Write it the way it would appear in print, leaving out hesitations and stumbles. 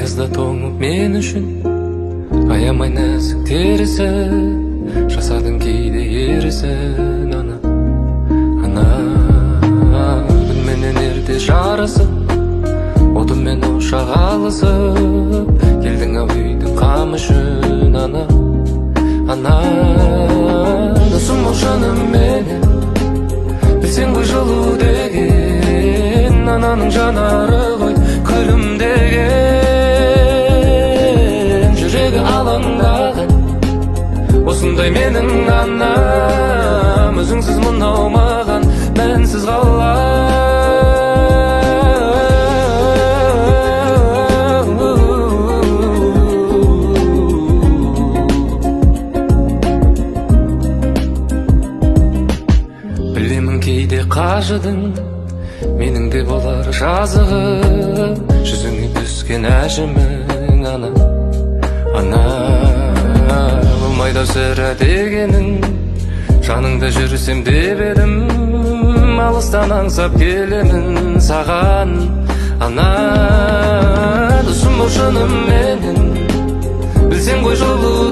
аязда тоңып мен үшін аямай нәзік терісі жасадың кейде ерісін ана күнменен ерте жарысып отыммен ошақ алысып келдің ау үйдің қамышын ана досым бол жанымменен білсең ғой жылу деген ананың жанары ғой күлімдеген жүрегі алаңдаған осындай менің анам өзіңсіз мынау маған мәнсіз қала білемін кейде қажыдың менің де болар жазығым жүзіңе түскен әжімің ана болмайды сірә дегенің жаныңда жүрсем деп едім алыстан аңсап келемін саған ана досым бол жанымменен білсең ғой жылу